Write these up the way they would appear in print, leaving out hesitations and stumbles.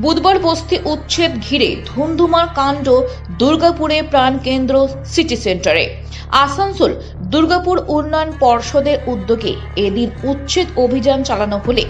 বুধবার বস্তি উচ্ছেদ ঘিরে ধুমধুমার কাণ্ড দুর্গাপুরে প্রাণকেন্দ্র সিটি সেন্টারে। আসানসোল দুর্গাপুর উন্নয়ন পর্ষদের উদ্যোগে এদিন উচ্ছেদ অভিযান চালানো হলে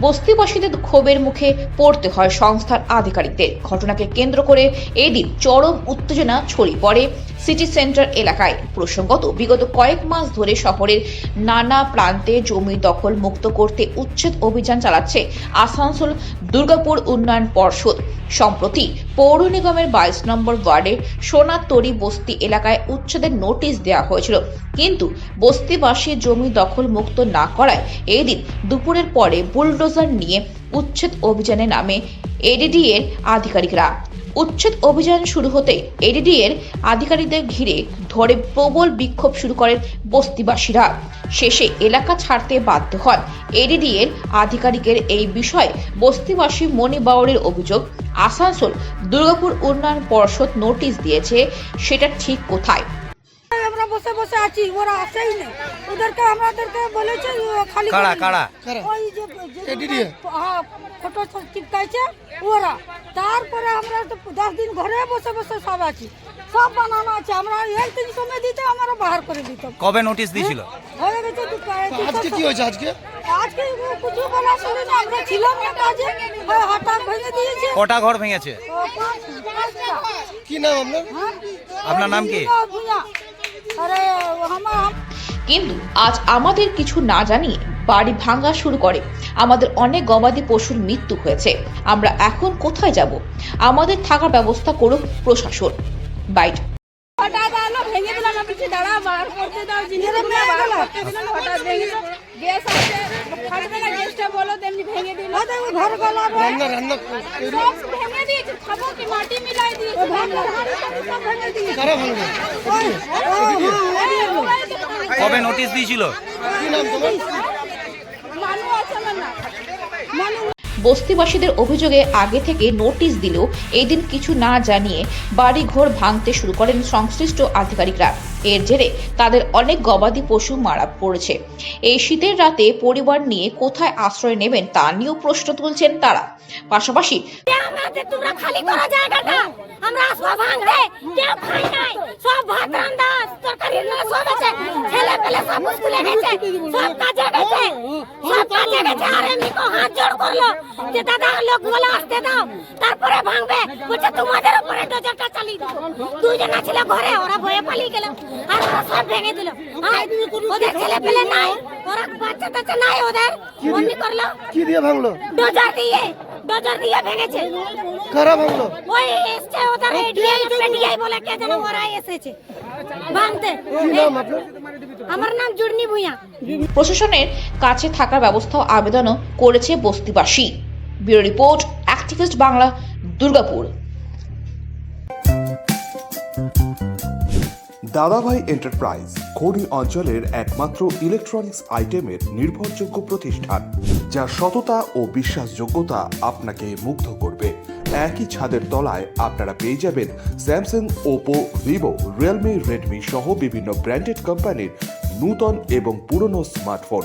বস্তিবাসীদের ক্ষোভের মুখে পড়তে হয় সংস্থার আধিকারিকদের। ঘটনাকে কেন্দ্র করে এদিন চরম উত্তেজনা ছড়িয়ে পড়ে সিটি সেন্টার এলাকায়। প্রসঙ্গত, বিগত কয়েক মাস ধরে শহরের নানা প্রান্তে জমি দখল মুক্ত করতে উচ্ছেদ অভিযান চালাচ্ছে আসানসোল দুর্গাপুর উন্নয়ন পর্ষদ। সম্প্রতি পৌর নিগমের 22 নম্বর ওয়ার্ডের সোনাতরি বস্তি এলাকায় উচ্ছেদের নোটিশ দেওয়া হয়েছিল, কিন্তু বস্তিবাসী জমি দখল মুক্ত না করায় এই দিন দুপুরের পরে বুলডোজার নিয়ে উচ্ছেদ অভিযানে নামে এডিডি এর আধিকারিকরা। উচ্ছেদ অভিযান শুরু হতে এডিডি এর আধিকারিকদের ঘিরে ধরে প্রবল বিক্ষোভ শুরু করেন বস্তিবাসীরা। শেষে এলাকা ছাড়তে বাধ্য হন এডিডি এর আধিকারিকের। এই বিষয়ে বস্তিবাসী মনি বাউরির অভিযোগ, আসানসোল দুর্গাপুর উন্নয়ন পর্ষদ নোটিশ দিয়েছে, সেটা ঠিক কোথায়? আমরা বসে বসে আছি, ওরা আসেই নেই। ওদেরকে আমাদেরকে বলেছে খালি ওই যে ফটো চিপকাইছে ওরা। তারপরে আমরা 10 দিন ঘরে বসে বসে সব আছি, সব বানানো আছে। আমরা এই 300 মে দিতে আমরা বাহার করে দিত। কবে নোটিশ দিয়েছিল? হয়ে গেছে। আজকে কি হয়েছে? আজকে কিছু বলা শুনি না, আমরা ছিলাম না কাজে, হঠাৎ ভেঙে দিয়েছে। কটা ঘর ভেঙেছে? কি নাম আপনার? আপনার নাম কি? কিন্তু আজ আমাদের কিছু না জানিয়ে বাড়ি ভাঙা শুরু করে। আমাদের অনেক গবাদি পশুর মৃত্যু হয়েছে। আমরা এখন কোথায় যাব? আমাদের থাকার ব্যবস্থা করুক প্রশাসন। বাইট। ভেঙে দিলাম, কিছু দাঁড়া বার করতে দাও, জিনিস হঠাৎ ভেঙে দিল। গ্যাস আছে, ফাটবে না গ্যাসটা বলো, তেমনি ভেঙে দিল। ঘর গলা রান্না সব ভেঙে দিয়েছে, খাবো কি মাটি মিলাই দিয়েছে। ভেঙে দিয়েছে। কারা ভাঙবে? কবে নোটিশ দিয়েছিল? কি নাম তোমার? মানুষ আছে না মানুষ। বস্তিবাসীদের অভিযোগে আগে থেকে নোটিশ দিলেও এই দিন কিছু না জানিয়ে বাড়িঘর ভাঙতে শুরু করেন সংশ্লিষ্ট আধিকারিকরা। এর জেরে তাদের অনেক গবাদি পশু মারা পড়েছে। এই শীতের রাতে পরিবার নিয়ে কোথায় আশ্রয় নেবেন তা নিয়েও প্রশ্ন তুলছেন তারা। পাশাপাশি তোমরা খালি করা জায়গাটা আমরা সব ভাঙতে কেউ খাই নাই, সব ভাত রান্না তরকারি রান্না সব আছে, ছেলে পেলে সব স্কুলে গেছে, সব কাজে গেছে, সব কাজে গেছে। আর এমনি তো হাত জোড় করলো যে দাদা লোক বলে আসতে দাও, তারপরে ভাঙবে। বলছে তোমাদের উপরে ডোজারটা চালিয়ে দাও। দুইজনা ছিল ঘরে, ওরা ভয়ে পালিয়ে গেল আর ওরা সব ভেঙে দিল। ওদের ছেলে পেলে নাই, ওরা বাচ্চা টাচ্চা নাই, ওদের মন্দি করলো। কি দিয়ে ভাঙলো? ডোজার দিয়ে ভেঙেছে। কারা ভাঙলো? ওই এসছে ওদের এডিআই বলে কে যেন ওরা এসেছে ভাঙতে। কি নাম আপনার? আমার নাম জুড়নি ভুঁইয়া। প্রশাসনের কাছে থাকার ব্যবস্থা ও আবেদনও করেছে বস্তিবাসী। Bureau report, activist Bangla, Durgapur. Dadabhai enterprise খনি অঞ্চলের একমাত্র ইলেকট্রনিক্স আইটেমের নির্ভরযোগ্য প্রতিষ্ঠান, যার সততা ও বিশ্বাসযোগ্যতা আপনাকে মুগ্ধ করবে। একই ছাদের তলায় আপনারা পেয়ে যাবেন Samsung, Oppo, Vivo, Realme, Redmi সহ বিভিন্ন ব্র্যান্ডেড কোম্পানির নূতন এবং পুরনো স্মার্টফোন,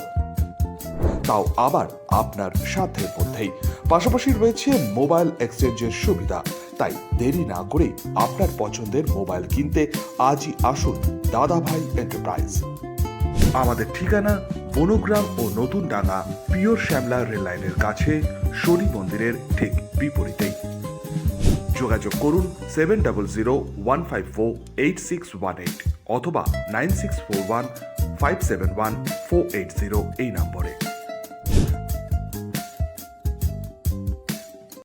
তাও আবার আপনার সাধ্যের মধ্যেই। পাশাপাশি রয়েছে মোবাইল এক্সচেঞ্জের সুবিধা। তাই দেরি না করে আপনার পছন্দের মোবাইল কিনতে আজই আসুন দাদাভাই এন্টারপ্রাইজ। আমাদের ঠিকানা বনগ্রাম ও নতুন ডাঙ্গা, পিওর শ্যামলা রেল লাইনের কাছে, শনি মন্দিরের ঠিক বিপরীতেই। যোগাযোগ করুন 7001548618 অথবা 9641571480 এই নম্বরে।